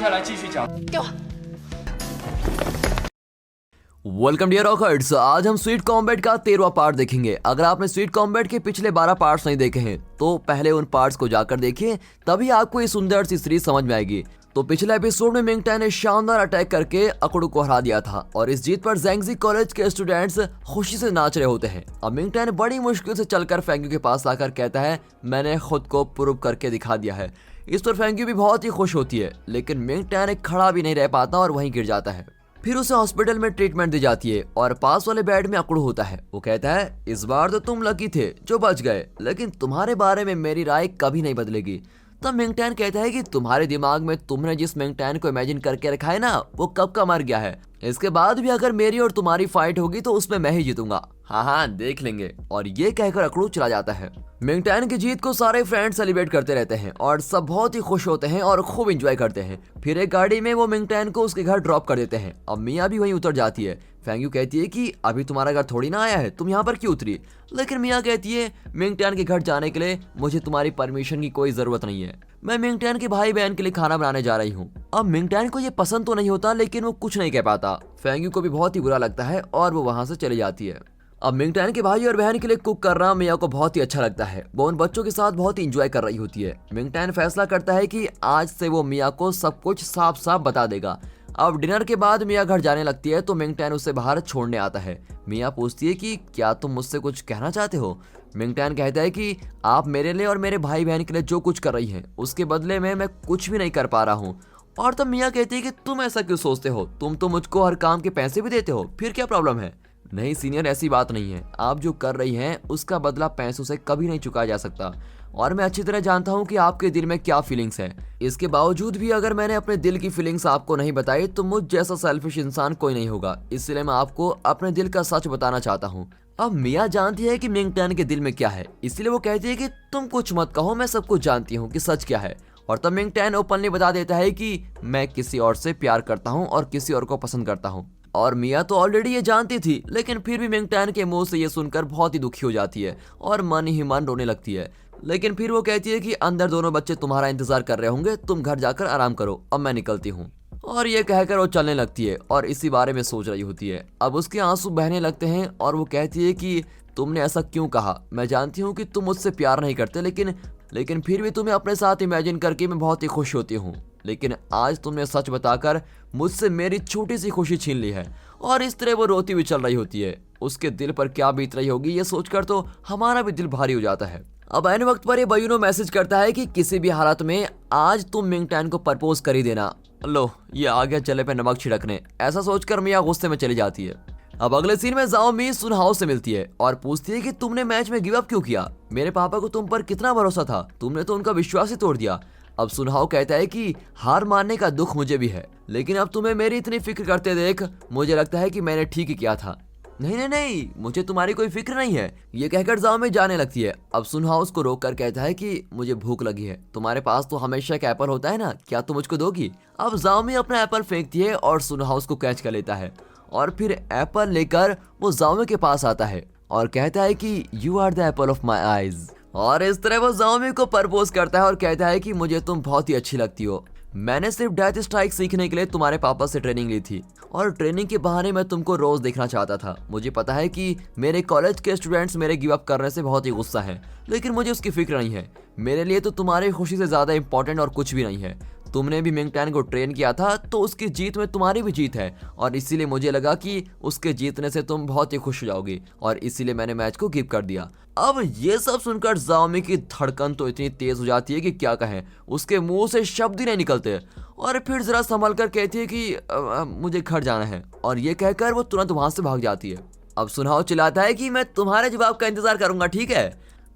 下来继续讲。给我。 welcome dear रॉकर्ड्स। आज हम sweet combat का 13वां पार्ट देखेंगे। अगर आपने स्वीट कॉम्बैट के पिछले 12 पार्ट्स नहीं देखे हैं तो पहले उन पार्ट्स को जाकर देखिए, तभी आपको ये सुंदर सी सीरीज समझ में आएगी। तो पिछले एपिसोड में मिंग टैन ने शानदार अटैक करके अकड़ू को हरा दिया था और इस जीत पर ज़ैंगजी कॉलेज के स्टूडेंट्स खुशी से नाच रहे होते हैं। अब मिंग टैन बड़ी मुश्किल से चलकर फेंग्यू के पास आकर कहता है, मैंने खुद को प्रूव करके दिखा दिया है। इस पर फेंग्यू भी बहुत ही खुश होती है, लेकिन मिंग टैन खड़ा भी नहीं रह पाता और वहीं गिर जाता है। फिर उसे हॉस्पिटल में ट्रीटमेंट दी जाती है और पास वाले बेड में अकड़ू होता है। वो कहता है, इस बार तो तुम लकी थे जो बच गए, लेकिन तुम्हारे बारे में मेरी राय कभी नहीं बदलेगी। तब मिंग टैन कहता है कि तुम्हारे दिमाग में तुमने जिस मिंग टैन को इमेजिन करके रखा है ना, वो कब का मर गया है। इसके बाद भी अगर मेरी और तुम्हारी फाइट होगी तो उसमें मैं ही जीतूंगा। हाँ देख लेंगे। और ये कहकर अकड़ू चला जाता है। मिंग टैन की जीत को सारे फ्रेंड्स सेलिब्रेट करते रहते हैं और सब बहुत ही खुश होते हैं और खूब एंजॉय करते हैं। फिर एक गाड़ी में वो मिंग टैन को उसके घर ड्रॉप कर देते हैं। अब मिया भी वहीं उतर जाती है। फेंग्यू कहती है कि अभी तुम्हारा घर थोड़ी ना आया है, तुम यहाँ पर क्यों उतरी। लेकिन मिया कहती है, मिंग टैन के घर जाने के लिए मुझे तुम्हारी परमिशन की कोई जरूरत नहीं है। मैं मिंग टैन के भाई बहन के लिए खाना बनाने जा रही हूँ। अब मिंग टैन को ये पसंद तो नहीं होता, लेकिन वो कुछ नहीं कह पाता। फेंग्यू को भी बहुत ही बुरा लगता है और वो वहाँ से चली जाती है। अब मिंग टैन के भाई और बहन के लिए कुक करना मिया को बहुत ही अच्छा लगता है। वो उन बच्चों के साथ बहुत ही इंजॉय कर रही होती है। मिंग टैन फैसला करता है कि आज से वो मिया को सब कुछ साफ साफ बता देगा। अब डिनर के बाद मिया घर जाने लगती है तो मिंग टैन उसे बाहर छोड़ने आता है। मिया पूछती है कि क्या तुम मुझसे कुछ कहना चाहते हो। मिंग टैन कहता है कि आप मेरे लिए और मेरे भाई बहन के लिए जो कुछ कर रही हैं उसके बदले में मैं कुछ भी नहीं कर पा रहा हूँ। और तब मिया कहती है कि तुम ऐसा क्यों सोचते हो, तुम तो मुझको हर काम के पैसे भी देते हो, फिर क्या प्रॉब्लम है। नहीं सीनियर, ऐसी बात नहीं है। आप जो कर रही हैं उसका बदला पैसों से कभी नहीं चुकाया जा सकता और मैं अच्छी तरह जानता हूँ कि आपके दिल में क्या फीलिंग्स है। इसके बावजूद भी अगर मैंने अपने दिल की फीलिंग्स आपको नहीं बताई तो मुझ जैसा सेल्फिश इंसान कोई नहीं होगा। इसलिए मैं आपको अपने दिल का सच बताना चाहता हूँ। अब मिया जानती है कि मिंग टैन के दिल में क्या है, इसलिए वो कहती है कि तुम कुछ मत कहो, मैं सब कुछ जानती हूँ कि सच क्या है। और तब मिंग टैन ओपनली बता देता है कि मैं किसी और से प्यार करता हूँ और किसी और को पसंद करता हूँ। और मिया तो ऑलरेडी ये जानती थी, लेकिन फिर भी मिंग टैन के मुंह से ये सुनकर बहुत ही दुखी हो जाती है और मन ही मन रोने लगती है। लेकिन फिर वो कहती है कि अंदर दोनों बच्चे तुम्हारा इंतजार कर रहे होंगे, तुम घर जाकर आराम करो, अब मैं निकलती हूँ। और ये कहकर वो चलने लगती है और इसी बारे में सोच रही होती है। अब उसके आंसू बहने लगते हैं और वो कहती है कि तुमने ऐसा क्यों कहा। मैं जानती हूँ कि तुम मुझसे प्यार नहीं करते, लेकिन फिर भी तुम्हें अपने साथ इमेजिन करके मैं बहुत ही खुश होती हूँ। लेकिन आज तुमने सच बताकर मुझसे मेरी छोटी सी खुशी छीन ली है। और इस तरह वो रोती भी चल रही होती है। उसके दिल पर क्या बीत रही होगी ये सोचकर तो हमारा भी दिल भारी हो जाता है। अब ऐन वक्त पर ये बयूनो मैसेज करता है कि किसी भी हालत में आज तुम मिंग टैन को प्रपोज कर ही देना। लो, ये आ गया जले पे नमक छिड़कने। ऐसा सोचकर मिया गुस्से में चली जाती है। अब अगले सीन में जाओ मी सुनहाओ से मिलती है और पूछती है कि तुमने मैच में गिव अप क्यों किया। मेरे पापा को तुम पर कितना भरोसा था, तुमने तो उनका विश्वास ही तोड़ दिया। अब सुनहाओ कहता है कि हार मानने का दुख मुझे भी है, लेकिन अब तुम्हें मेरी इतनी फिक्र करते देख मुझे लगता है कि मैंने ठीक ही किया था। नहीं, मुझे तुम्हारी कोई फिक्र नहीं है, ये कहकर जाओ में जाने लगती है। अब सुनहाओ उसको रोक कर कहता है कि मुझे भूख लगी है, तुम्हारे पास तो हमेशा एक एप्पल होता है ना, क्या तुम मुझको दोगी। अब जाओ में अपना एप्पल फेंकती है और सुनहाओ उसको कैच कर लेता है और फिर एप्पल लेकर वो जाओ के पास आता है और कहता है कि you are the apple of my eyes. और इस तरह वो जाओमी को प्रपोज करता है और कहता है कि मुझे तुम बहुत ही अच्छी लगती हो। मैंने सिर्फ डेथ स्ट्राइक सीखने के लिए तुम्हारे पापा से ट्रेनिंग ली थी और ट्रेनिंग के बहाने मैं तुमको रोज देखना चाहता था। मुझे पता है कि मेरे कॉलेज के स्टूडेंट्स मेरे गिव अप करने से बहुत ही गुस्सा है, लेकिन मुझे उसकी फिक्र नहीं है। मेरे लिए तो तुम्हारी खुशी से ज्यादा इंपॉर्टेंट और कुछ भी नहीं है। तुमने भी मिंग टैन को ट्रेन किया था तो उसकी जीत में तुम्हारी भी जीत है और इसीलिए मुझे लगा कि उसके जीतने से तुम बहुत ही खुश हो जाओगी और इसीलिए मैंने मैच को गिव कर दिया। अब ये सब सुनकर जाओमी की धड़कन तो इतनी तेज हो जाती है कि क्या कहें, उसके मुंह से शब्द ही नहीं निकलते और फिर जरा संभल कर कहती है कि मुझे घर जाना है और ये कहकर वो तुरंत वहां से भाग जाती है। अब सुनहाओ चिल्लाता है कि मैं तुम्हारे जवाब का इंतजार करूंगा, ठीक है।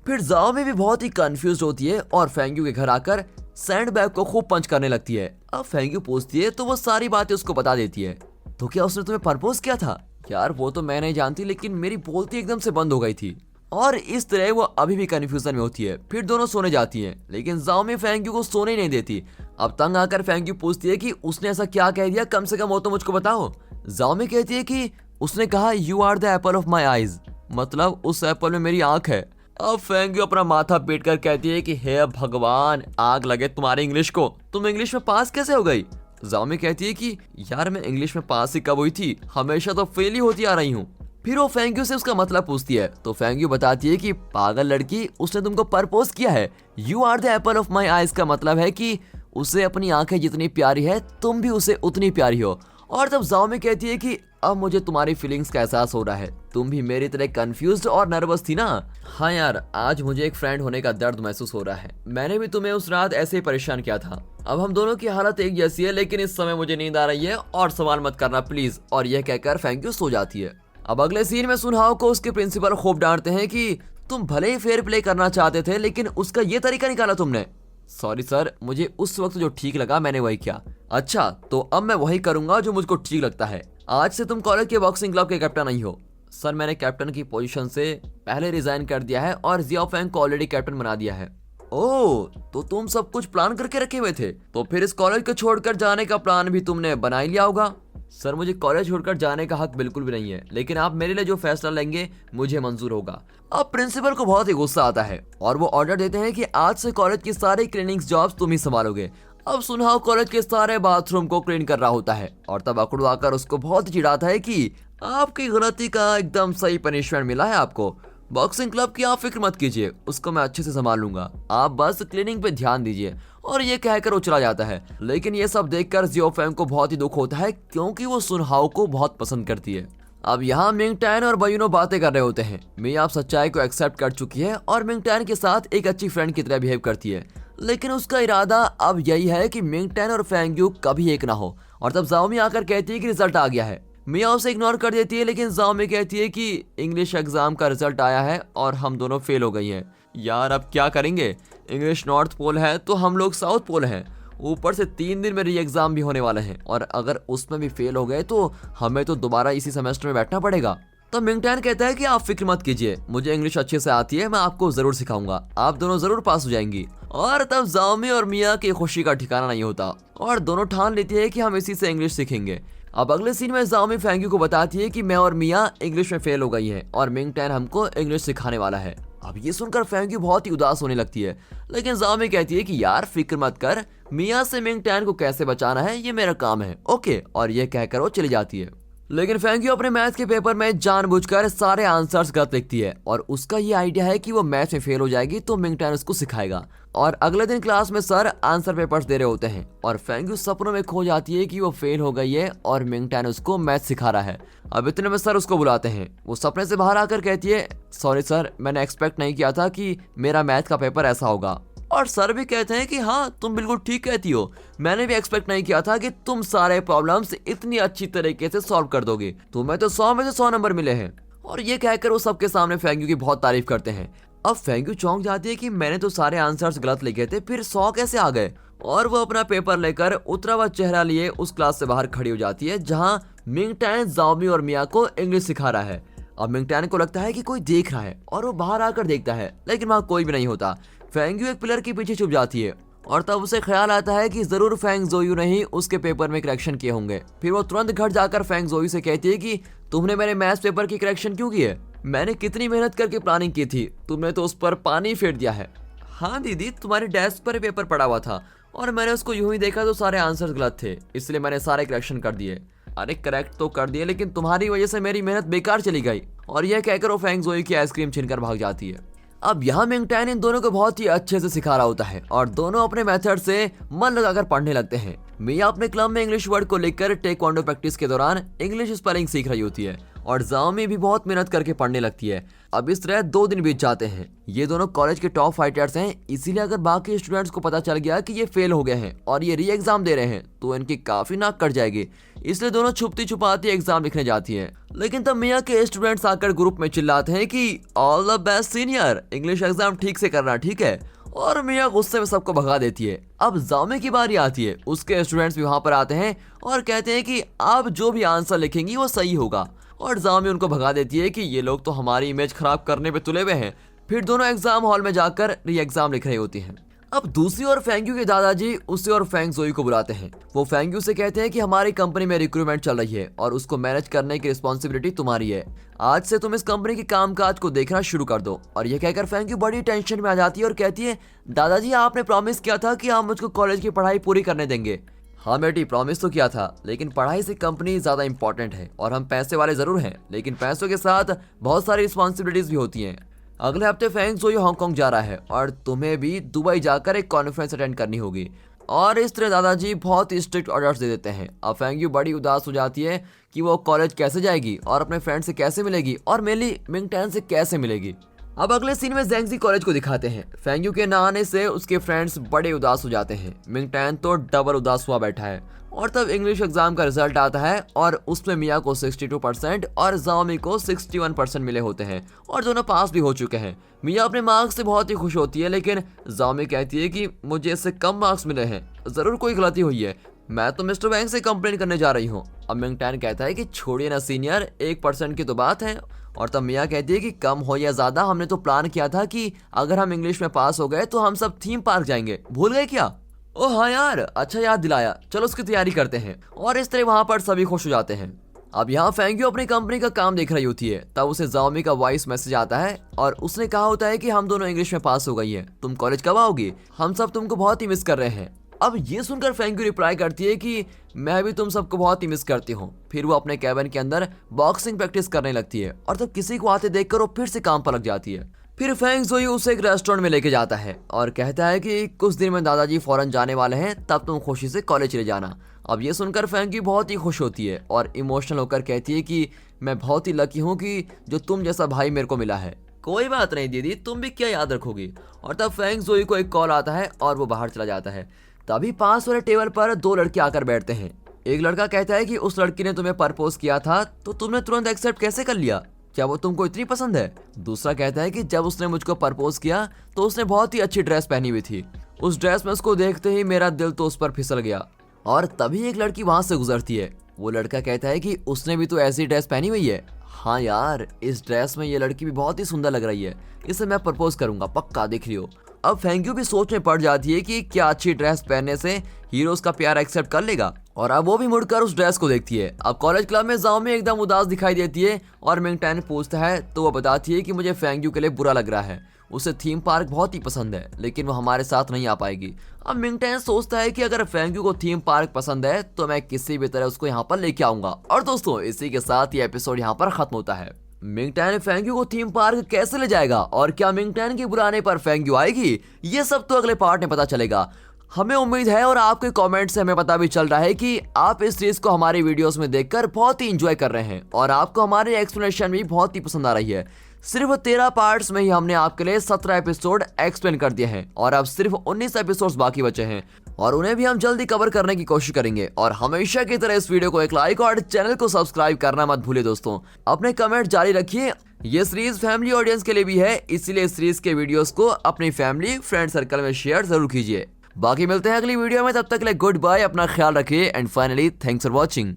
फिर जाओमी भी बहुत ही कंफ्यूज होती है और फेंग्यू के घर आकर सैंडबैग को खूब पंच करने लगती है। अब फेंग्यू पूछती है तो वो सारी बातें उसको बता देती है। तो क्या उसने तुम्हें प्रपोज किया था। यार वो तो मैं नहीं जानती, लेकिन मेरी बोलती एकदम से बंद हो गई थी। और इस तरह वो अभी भी कंफ्यूजन में होती है। फिर दोनों सोने जाती हैं, लेकिन जाओमी फेंग्यू को सोने ही नहीं देती। अब तंग आकर फेंग्यू पूछती है कि उसने ऐसा क्या कह दिया, कम से कम वो तो मुझको बताओ। जाओमी कहती है कि उसने कहा you are the apple of my eyes, मतलब उस एप्पल में मेरी आंख है। अब फेंग्यू अपना माथा पीट कर कहती है कि हे भगवान, आग लगे तुम्हारे इंग्लिश को, तुम इंग्लिश में पास कैसे हो गई। जाओमी कहती है कि यार मैं इंग्लिश में पास ही कब हुई थी, हमेशा तो फेल ही होती आ रही हूँ। फिर वो फेंग्यू से उसका मतलब पूछती है तो फेंग्यू बताती है कि पागल लड़की, उसने तुमको प्रपोज किया है। You are the apple of my eyes का मतलब है कि उसे अपनी आंखें जितनी प्यारी है तुम भी उसे उतनी प्यारी हो। और तब जाओमी कहती है कि अब मुझे तुम्हारी फीलिंग्स का एहसास हो रहा है, तुम भी मेरी तरह कंफ्यूज्ड और नर्वस थी ना। हाँ यार, आज मुझे एक फ्रेंड होने का दर्द महसूस हो रहा है, मैंने भी तुम्हें उस रात ऐसे ही परेशान किया था। अब हम दोनों की हालत एक जैसी है, लेकिन इस समय मुझे नींद आ रही है और सवाल मत करना प्लीज। और यह कहकर फेंग्यू सो जाती है। अब अगले सीन में सुनहाओ को उसके प्रिंसिपल खूब डांटते हैं कि तुम भले ही फेयर प्ले करना चाहते थे, लेकिन उसका ये तरीका निकाला तुमने। सॉरी सर, मुझे उस वक्त जो ठीक लगा मैंने वही किया। अच्छा, तो अब मैं वही करूंगा जो मुझको ठीक लगता है। आज से तुम कॉलेज के बॉक्सिंग क्लब के कैप्टन नहीं हो। सर, मैंने कैप्टन की पोजीशन से पहले रिजाइन कर दिया है और जियाओ फेंग को ऑलरेडी कैप्टन बना दिया है। ओह, तो तुम सब कुछ प्लान करके रखे हुए थे, तो फिर इस कॉलेज को छोड़कर जाने का प्लान भी तुमने बना ही लिया होगा। सर, मुझे कॉलेज छोड़कर जाने का हक बिल्कुल भी नहीं है, लेकिन आप मेरे लिए जो फैसला लेंगे मुझे मंजूर होगा। अब प्रिंसिपल को बहुत ही गुस्सा आता है और वो ऑर्डर देते हैं कि आज से कॉलेज की सारी क्लीनिंग जॉब्स तुम ही संभालोगे। अब सुनहाओ कॉलेज के सारे बाथरूम को क्लीन कर रहा होता है और तब अकड़ू आकर उसको बहुत चिढ़ाता है कि आपकी गलती का एकदम सही पनिशमेंट मिला है आपको। बॉक्सिंग क्लब की आप फिक्र मत कीजिए, उसको मैं अच्छे से संभाल लूंगा, आप बस क्लीनिंग पे ध्यान दीजिए। और ये कहकर वो चला जाता है। लेकिन ये सब देखकर जियो फेंग को बहुत ही दुख होता है, क्योंकि वो सुनहाओ को बहुत पसंद करती है। अब यहाँ मिंग टैन और बयूनो बातें कर रहे होते हैं। मिया आप सच्चाई को एक्सेप्ट कर चुकी है और मिंग टैन के साथ एक अच्छी फ्रेंड की तरह बिहेव करती है, लेकिन उसका इरादा अब यही है कि मिंग टैन और फेंग्यू कभी एक ना हो। और तब जाओमी आकर कहती है कि रिजल्ट आ गया है। मिया उसे इग्नोर कर देती है, लेकिन जाओमी कहती है कि इंग्लिश एग्जाम का रिजल्ट आया है और हम दोनों फेल हो गई हैं। यार, अब क्या करेंगे, इंग्लिश नॉर्थ पोल है तो हम लोग साउथ पोल हैं, ऊपर से 3 दिन में री एग्जाम भी होने वाले हैं, और अगर उसमें भी फेल हो गए तो हमें तो दोबारा इसी सेमेस्टर में बैठना पड़ेगा। तो मिंगटैन कहता है कि आप फिक्र मत कीजिए, मुझे इंग्लिश अच्छे से आती है, मैं आपको जरूर सिखाऊंगा, आप दोनों जरूर पास हो जाएंगी। और तब जाओमी और मिया की खुशी का ठिकाना नहीं होता और दोनों ठान लेती है कि हम इसी से इंग्लिश सीखेंगे। अब अगले सीन में जाओमी फेंग्यू को बताती है कि मैं और मिया इंग्लिश में फेल हो गई हैं और मिंगटैन हमको इंग्लिश सिखाने वाला है। अब ये सुनकर फेंग्यू बहुत ही उदास होने लगती है, लेकिन जाओमी कहती है कि यार फिक्र मत कर, मिया से मिंगटैन को कैसे बचाना है ये मेरा काम है, ओके। और ये कहकर वो चली जाती है। लेकिन फेंग्यू अपने मैथ के पेपर में जानबूझकर सारे आंसर्स गलत लिखती है और उसका ये आइडिया है कि वो मैथ में फेल हो जाएगी तो मिंगटैन उसको सिखाएगा। और अगले दिन क्लास में सर आंसर पेपर्स दे रहे होते हैं और फेंग्यू सपनों में खो जाती है कि वो फेल हो गई है और मिंगटैन उसको मैथ सिखा रहा है। अब इतने में सर उसको बुलाते हैं। वो सपने से बाहर आकर कहती है, सॉरी सर, मैंने एक्सपेक्ट नहीं किया था कि मेरा मैथ का पेपर ऐसा होगा। और सर भी कहते हैं कि हाँ, तुम बिल्कुल ठीक कहती हो, मैंने भी एक्सपेक्ट नहीं किया था कि तुम सारे प्रॉब्लम्स इतनी अच्छी तरीके से सॉल्व कर दोगे, तुम्हें तो 100 में से 100 नंबर मिले हैं। और ये कहकर वो सबके सामने फेंग्यू की बहुत तारीफ करते हैं। अब फेंग्यू चौंक जाती है कि मैंने तो सारे आंसर्स गलत लिखे थे, फिर 100 कैसे आ गए। और वो अपना पेपर लेकर उतरा हुआ चेहरा लिए उस क्लास से बाहर खड़ी हो जाती है जहाँ मिंगटैन जाओमी और मिया को इंग्लिश सिखा रहा है। अब मिंगटैन को लगता है कि कोई देख रहा है और वो बाहर आकर देखता है, लेकिन वहाँ कोई भी नहीं होता। फेंग्यू एक पिलर के पीछे छुप जाती है और तब उसे ख्याल आता है कि जरूर फेंग जोयू ने ही उसके पेपर में करेक्शन किए होंगे। फिर वो तुरंत घर जाकर फेंग जोयू से कहती है कि तुमने मेरे मैथ्स पेपर की करेक्शन क्यों की है? मैंने कितनी मेहनत करके प्लानिंग की थी, तुमने तो उस पर पानी फेर दिया है। हाँ दीदी, तुम्हारे डेस्क पर पेपर पड़ा हुआ था और मैंने उसको यूं ही देखा तो सारे आंसर गलत थे, इसलिए मैंने सारे करेक्शन कर दिए। अरे करेक्ट तो कर दिए, लेकिन तुम्हारी वजह से मेरी मेहनत बेकार चली गई। और यह कहकर वो फेंग जोयू की आइसक्रीम छीनकर भाग जाती है। अब यहाँ मिंगटैन इन दोनों को बहुत ही अच्छे से सिखा रहा होता है और दोनों अपने मेथड से मन लगाकर पढ़ने लगते हैं। मिया अपने क्लब में इंग्लिश वर्ड को लेकर टेक्वांडो प्रैक्टिस के दौरान इंग्लिश स्पेलिंग सीख रही होती है और जाओमी भी बहुत मेहनत करके पढ़ने लगती है। अब इस तरह 2 दिन बीत जाते हैं। ये दोनों कॉलेज के टॉप फाइटर्स हैं, इसीलिए अगर बाकी स्टूडेंट्स को पता चल गया कि ये फेल हो गए हैं और ये री एग्जाम दे रहे हैं तो इनकी काफी नाक कट जाएगी, इसलिए दोनों छुपती छुपाती एग्जाम लिखने जाती हैं। लेकिन तब मिया के स्टूडेंट्स आकर ग्रुप में चिल्लाते हैं कि all the best senior, English exam ठीक से करना, ठीक है। और मिया गुस्से में सबको भगा देती है। अब जाओमी की बारी आती है, उसके स्टूडेंट्स भी वहां पर आते हैं और कहते हैं कि आप जो भी आंसर लिखेंगी वो सही होगा। और जाओमी उनको भगा देती है कि ये लोग तो हमारी इमेज खराब करने पे तुले हुए हैं। फिर दोनों एग्जाम हॉल में जाकर री एग्जाम लिख रही होती हैं। अब दूसरी ओर फेंग्यू के दादाजी उसे और फेंग जोई को बुलाते हैं। वो फेंग्यू से कहते हैं कि हमारी कंपनी में रिक्रूटमेंट चल रही है और उसको मैनेज करने की रिस्पॉन्सिबिलिटी तुम्हारी है। आज से तुम इस कंपनी के कामकाज को देखना शुरू कर दो। और ये कहकर फेंग्यू बड़ी टेंशन में आ जाती है और कहती है, दादाजी आपने प्रॉमिस किया था कि आप मुझको कॉलेज की पढ़ाई पूरी करने देंगे। हाँ बेटी, प्रॉमिस तो किया था, लेकिन पढ़ाई से कंपनी ज्यादा इंपॉर्टेंट है और हम पैसे वाले जरूर हैं, लेकिन पैसों के साथ बहुत सारी रिस्पॉन्सिबिलिटीज भी होती हैं। अगले हफ्ते फेंग जोई हांगकांग जा रहा है और तुम्हें भी दुबई जाकर एक कॉन्फ्रेंस अटेंड करनी होगी। और इस तरह दादाजी बहुत ही स्ट्रिक्ट ऑर्डर्स दे देते हैं। अब फेंग यू बड़ी उदास हो जाती है कि वो कॉलेज कैसे जाएगी और अपने फ्रेंड से कैसे मिलेगी और मेनली मिंगटैन से कैसे मिलेगी। अब अगले सीन में ज़ेंगजी कॉलेज को दिखाते हैं। फेंग यू के ना आने से उसके फ्रेंड्स बड़े उदास हो जाते हैं। मिंगटैन तो डबल उदास हुआ बैठा है। और तब इंग्लिश एग्जाम का रिजल्ट आता है और उसमें मिया को 62% और जाओमी को 61% मिले होते हैं और दोनों पास भी हो चुके हैं। मिया अपने मार्क्स से बहुत ही खुश होती है, लेकिन जाओमी कहती है कि मुझे इससे कम मार्क्स मिले हैं, जरूर कोई गलती हुई है, मैं तो मिस्टर वैंग से कंप्लेन करने जा रही हूँ। अब मिंगटैन कहता है कि छोड़िए ना सीनियर, 1% की तो बात है। और तब मिया कहती है कि कम हो या ज्यादा, हमने तो प्लान किया था कि अगर हम इंग्लिश में पास हो गए तो हम सब थीम पार्क जाएंगे, भूल गए क्या? ओह हाँ यार, अच्छा याद दिलाया, चलो उसकी तैयारी करते हैं। और इस तरह वहां पर सभी खुश हो जाते हैं। अब यहाँ फेंग यू अपनी कंपनी का काम देख रही होती है, तब उसे जाओमी का वॉइस मैसेज आता है और उसने कहा होता है कि हम दोनों इंग्लिश में पास हो गई है, तुम कॉलेज कब आओगी, हम सब तुमको बहुत ही मिस कर रहे हैं। अब ये सुनकर फेंग यू रिप्लाई करती है कि मैं भी तुम सबको बहुत ही मिस करती हूँ। फिर वो अपने कैबिन के अंदर बॉक्सिंग प्रैक्टिस करने लगती है और तब किसी को आते देखकर वो फिर से काम पर लग जाती है। फिर फेंग जोई उसे एक रेस्टोरेंट में लेके जाता है और कहता है कि कुछ दिन में दादाजी फौरन जाने वाले हैं, तब तुम खुशी से कॉलेज चले जाना। अब ये सुनकर फेंग यू बहुत ही खुश होती है और इमोशनल होकर कहती है कि मैं बहुत ही लकी हूँ कि जो तुम जैसा भाई मेरे को मिला है। कोई बात नहीं दीदी, तुम भी क्या याद रखोगी। और तब फेंग जोई को एक कॉल आता है और वो बाहर चला जाता है। तभी पास वाले टेबल पर दो लड़के आकर बैठते हैं। एक लड़का कहता है कि उस लड़की ने तुम्हें प्रपोज किया था तो तुमने तुरंत एक्सेप्ट कैसे कर लिया, क्या वो तुमको इतनी पसंद है? दूसरा कहता है कि जब उसने मुझको प्रपोज किया तो उसने बहुत ही अच्छी ड्रेस पहनी हुई थी, उस ड्रेस में उसको देखते ही मेरा दिल तो उस पर फिसल गया। और तभी एक लड़की वहां से गुजरती है। वो लड़का कहता है कि उसने भी तो ऐसी ड्रेस पहनी हुई है। हाँ यार, इस ड्रेस में ये लड़की भी बहुत ही सुंदर लग रही है, इसे मैं प्रपोज करूंगा, पक्का देख लियो। अब फेंग यू भी सोच में पड़ जाती है कि क्या अच्छी ड्रेस पहनने से हीरोज का प्यार एक्सेप्ट कर लेगा, और अब वो भी मुड़कर उस ड्रेस को देखती है। अब कॉलेज क्लब में जाओमी एकदम उदास दिखाई देती है और मिंगटैन पूछता है तो वो बताती है कि मुझे फेंग यू के लिए बुरा लग रहा है, उसे थीम पार्क बहुत ही पसंद है, लेकिन वो हमारे साथ नहीं आ पाएगी। अब मिंगटैन सोचता है कि अगर फेंग यू को थीम पार्क पसंद है तो मैं किसी भी तरह उसको यहाँ पर लेके आऊंगा। और दोस्तों, इसी के साथ ये एपिसोड यहाँ पर खत्म होता है। मिंगटैन फेंग यू को थीम पार्क कैसे ले जाएगा और क्या मिंगटैन के बुलाने पर फेंग यू आएगी, ये सब तो अगले पार्ट में पता चलेगा। हमें उम्मीद है और आपके कमेंट से हमें पता भी चल रहा है कि आप इस सीरीज को हमारी वीडियोस में देखकर बहुत ही एंजॉय कर रहे हैं और आपको हमारी एक्सप्लेनेशन भी बहुत ही पसंद आ रही है। सिर्फ 13 पार्ट्स में ही हमने आपके लिए 17 एपिसोड एक्सप्लेन कर दिए हैं और अब सिर्फ 19 एपिसोड्स बाकी बचे हैं और उन्हें भी हम जल्दी कवर करने की कोशिश करेंगे। और हमेशा की तरह इस वीडियो को एक लाइक और चैनल को सब्सक्राइब करना मत भूलिए। दोस्तों, अपने कमेंट जारी रखिए। ये सीरीज फैमिली ऑडियंस के लिए भी है, इसलिए इस सीरीज के वीडियोस को अपनी फैमिली फ्रेंड सर्कल में शेयर जरूर कीजिए। बाकी मिलते हैं अगली वीडियो में, तब तक के लिए गुड बाय, अपना ख्याल रखिए and finally thanks for watching.